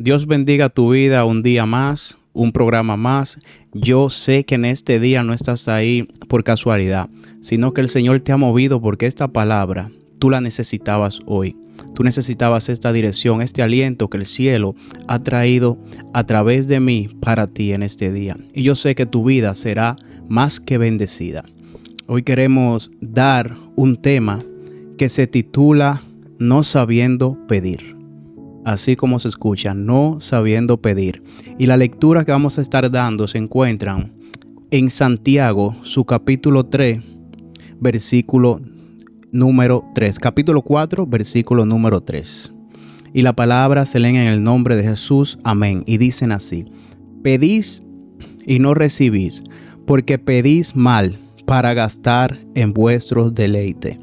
Dios bendiga tu vida un día más, un programa más. Yo sé que en este día no estás ahí por casualidad, sino que el Señor te ha movido porque esta palabra tú la necesitabas hoy. Tú necesitabas esta dirección, este aliento que el cielo ha traído a través de mí para ti en este día. Y yo sé que tu vida será más que bendecida. Hoy queremos dar un tema que se titula No sabiendo pedir. Así como se escucha, no sabiendo pedir. Y la lectura que vamos a estar dando se encuentran en Santiago, su capítulo 3, versículo número 3. Capítulo 4, versículo número 3. Y la palabra se lee en el nombre de Jesús. Amén. Y dicen así: pedís y no recibís, porque pedís mal para gastar en vuestros deleites.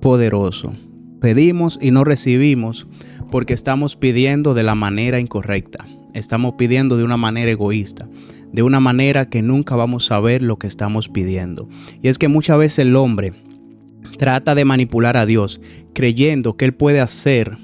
Poderoso. Pedimos y no recibimos porque estamos pidiendo de la manera incorrecta. Estamos pidiendo de una manera egoísta, de una manera que nunca vamos a ver lo que estamos pidiendo. Y es que muchas veces el hombre trata de manipular a Dios creyendo que Él puede hacer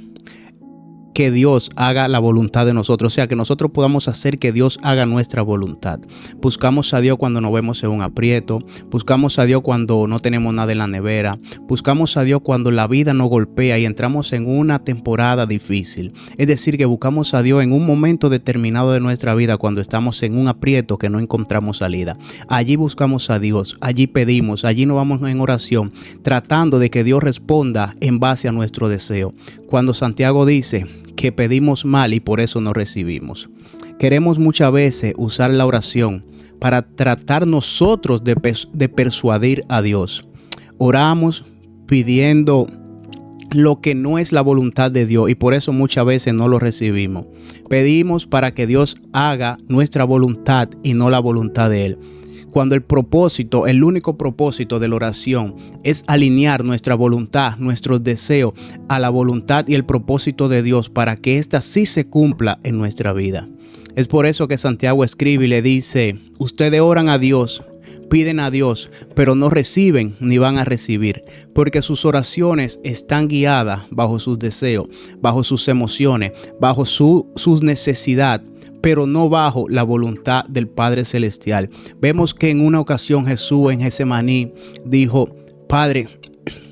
que Dios haga la voluntad de nosotros, o sea, que nosotros podamos hacer que Dios haga nuestra voluntad. Buscamos a Dios cuando nos vemos en un aprieto, buscamos a Dios cuando no tenemos nada en la nevera, buscamos a Dios cuando la vida nos golpea y entramos en una temporada difícil. Es decir, que buscamos a Dios en un momento determinado de nuestra vida cuando estamos en un aprieto que no encontramos salida. Allí buscamos a Dios, allí pedimos, allí nos vamos en oración, tratando de que Dios responda en base a nuestro deseo. Cuando Santiago dice que pedimos mal y por eso no recibimos. Queremos muchas veces usar la oración para tratar nosotros de persuadir a Dios. Oramos pidiendo lo que no es la voluntad de Dios y por eso muchas veces no lo recibimos. Pedimos para que Dios haga nuestra voluntad y no la voluntad de Él. Cuando el único propósito de la oración es alinear nuestra voluntad, nuestros deseos a la voluntad y el propósito de Dios para que ésta sí se cumpla en nuestra vida. Es por eso que Santiago escribe y le dice: ustedes oran a Dios, piden a Dios, pero no reciben ni van a recibir, porque sus oraciones están guiadas bajo sus deseos, bajo sus emociones, bajo sus necesidades, pero no bajo la voluntad del Padre Celestial. Vemos que en una ocasión Jesús en Getsemaní dijo: Padre,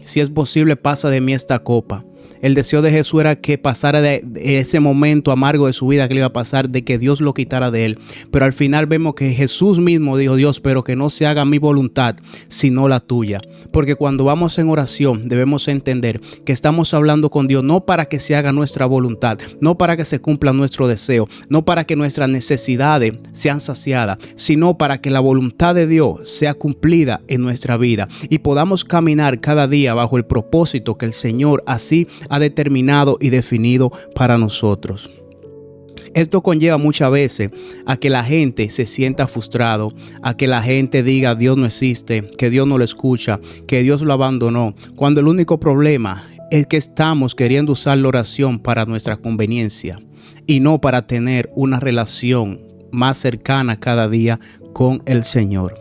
si es posible, pasa de mí esta copa. El deseo de Jesús era que pasara de ese momento amargo de su vida que le iba a pasar, de que Dios lo quitara de él. Pero al final vemos que Jesús mismo dijo: Dios, pero que no se haga mi voluntad, sino la tuya. Porque cuando vamos en oración debemos entender que estamos hablando con Dios no para que se haga nuestra voluntad, no para que se cumpla nuestro deseo, no para que nuestras necesidades sean saciadas, sino para que la voluntad de Dios sea cumplida en nuestra vida y podamos caminar cada día bajo el propósito que el Señor así ha determinado y definido para nosotros. Esto conlleva muchas veces a que la gente se sienta frustrado, a que la gente diga Dios no existe, que Dios no lo escucha, que Dios lo abandonó, cuando el único problema es que estamos queriendo usar la oración para nuestra conveniencia y no para tener una relación más cercana cada día con el Señor.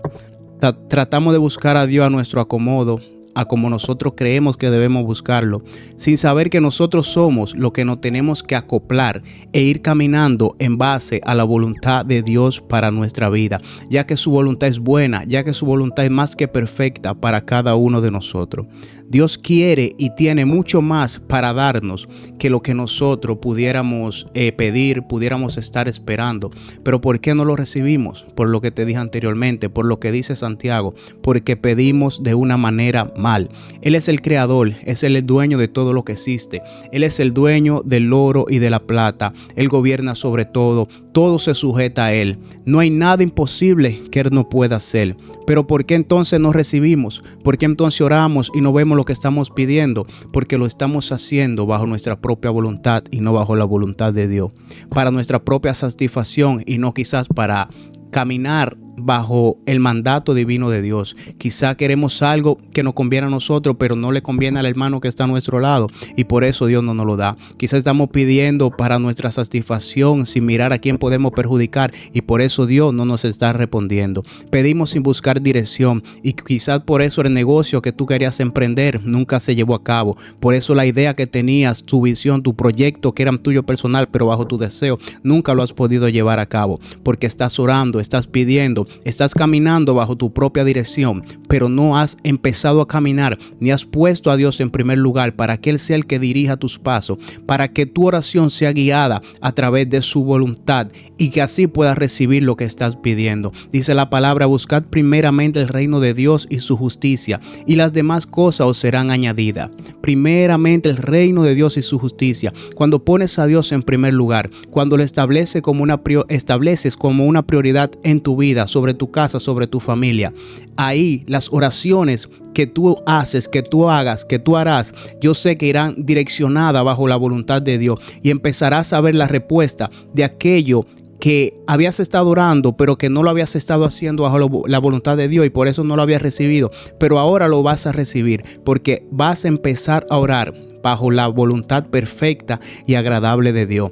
Tratamos de buscar a Dios a nuestro acomodo, a como nosotros creemos que debemos buscarlo, sin saber que nosotros somos lo que nos tenemos que acoplar e ir caminando en base a la voluntad de Dios para nuestra vida, ya que su voluntad es buena, ya que su voluntad es más que perfecta para cada uno de nosotros. Dios quiere y tiene mucho más para darnos que lo que nosotros pudiéramos pedir, pudiéramos estar esperando. Pero ¿por qué no lo recibimos? Por lo que te dije anteriormente, por lo que dice Santiago, porque pedimos de una manera mal. Él es el creador, es el dueño de todo lo que existe. Él es el dueño del oro y de la plata. Él gobierna sobre todo, todo se sujeta a Él. No hay nada imposible que Él no pueda hacer. Pero ¿por qué entonces no recibimos? ¿Por qué entonces oramos y no vemos lo que estamos pidiendo? Porque lo estamos haciendo bajo nuestra propia voluntad y no bajo la voluntad de Dios. Para nuestra propia satisfacción y no quizás para caminar bajo el mandato divino de Dios. Quizá queremos algo que nos conviene a nosotros, pero no le conviene al hermano que está a nuestro lado, y por eso Dios no nos lo da. Quizá estamos pidiendo para nuestra satisfacción sin mirar a quién podemos perjudicar, y por eso Dios no nos está respondiendo. Pedimos sin buscar dirección, y quizás por eso el negocio que tú querías emprender nunca se llevó a cabo. Por eso la idea que tenías, tu visión, tu proyecto que era tuyo personal, pero bajo tu deseo, nunca lo has podido llevar a cabo, porque estás orando, estás pidiendo, estás caminando bajo tu propia dirección, pero no has empezado a caminar ni has puesto a Dios en primer lugar para que Él sea el que dirija tus pasos, para que tu oración sea guiada a través de su voluntad y que así puedas recibir lo que estás pidiendo. Dice la palabra: buscad primeramente el reino de Dios y su justicia, y las demás cosas os serán añadidas. Primeramente el reino de Dios y su justicia. Cuando pones a Dios en primer lugar, cuando lo estableces como una prioridad en tu vida, sobre tu casa, sobre tu familia, ahí las oraciones que tú haces, que tú hagas, que tú harás, yo sé que irán direccionadas bajo la voluntad de Dios, y empezarás a ver la respuesta de aquello que habías estado orando, pero que no lo habías estado haciendo bajo la voluntad de Dios, y por eso no lo habías recibido, pero ahora lo vas a recibir, porque vas a empezar a orar bajo la voluntad perfecta y agradable de Dios.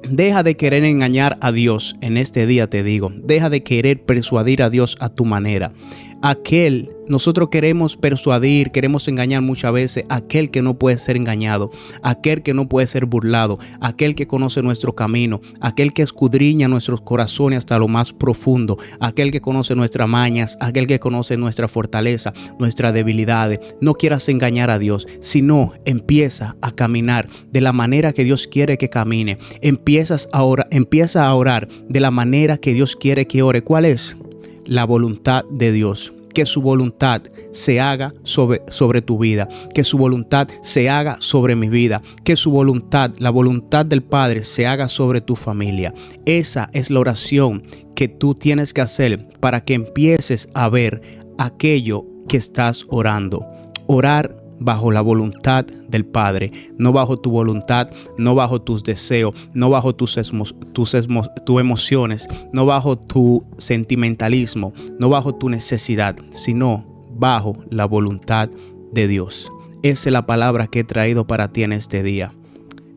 Deja de querer engañar a Dios en este día, te digo. Deja de querer persuadir a Dios a tu manera. Nosotros queremos persuadir, queremos engañar muchas veces a aquel que no puede ser engañado, aquel que no puede ser burlado, aquel que conoce nuestro camino, aquel que escudriña nuestros corazones hasta lo más profundo, aquel que conoce nuestras mañas, aquel que conoce nuestra fortaleza, nuestras debilidades. No quieras engañar a Dios, sino empieza a caminar de la manera que Dios quiere que camine. Empieza a orar de la manera que Dios quiere que ore. ¿Cuál es? La voluntad de Dios. Que su voluntad se haga sobre tu vida, que su voluntad se haga sobre mi vida, que su voluntad, la voluntad del Padre, se haga sobre tu familia. Esa es la oración que tú tienes que hacer para que empieces a ver aquello que estás orando. Orar bajo la voluntad del Padre, no bajo tu voluntad, no bajo tus deseos, no bajo tus emociones, no bajo tu sentimentalismo, no bajo tu necesidad, sino bajo la voluntad de Dios. Esa es la palabra que he traído para ti en este día.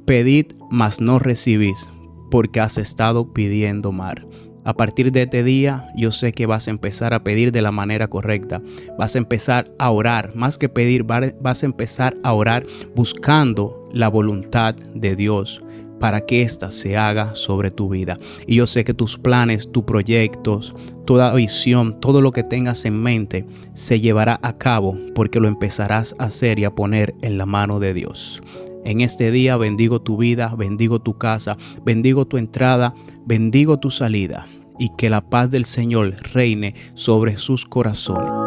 Pedid, mas no recibís, porque has estado pidiendo mal. A partir de este día, yo sé que vas a empezar a pedir de la manera correcta. Vas a empezar a orar, más que pedir, vas a empezar a orar buscando la voluntad de Dios para que ésta se haga sobre tu vida. Y yo sé que tus planes, tus proyectos, toda visión, todo lo que tengas en mente se llevará a cabo porque lo empezarás a hacer y a poner en la mano de Dios. En este día bendigo tu vida, bendigo tu casa, bendigo tu entrada, bendigo tu salida, y que la paz del Señor reine sobre sus corazones.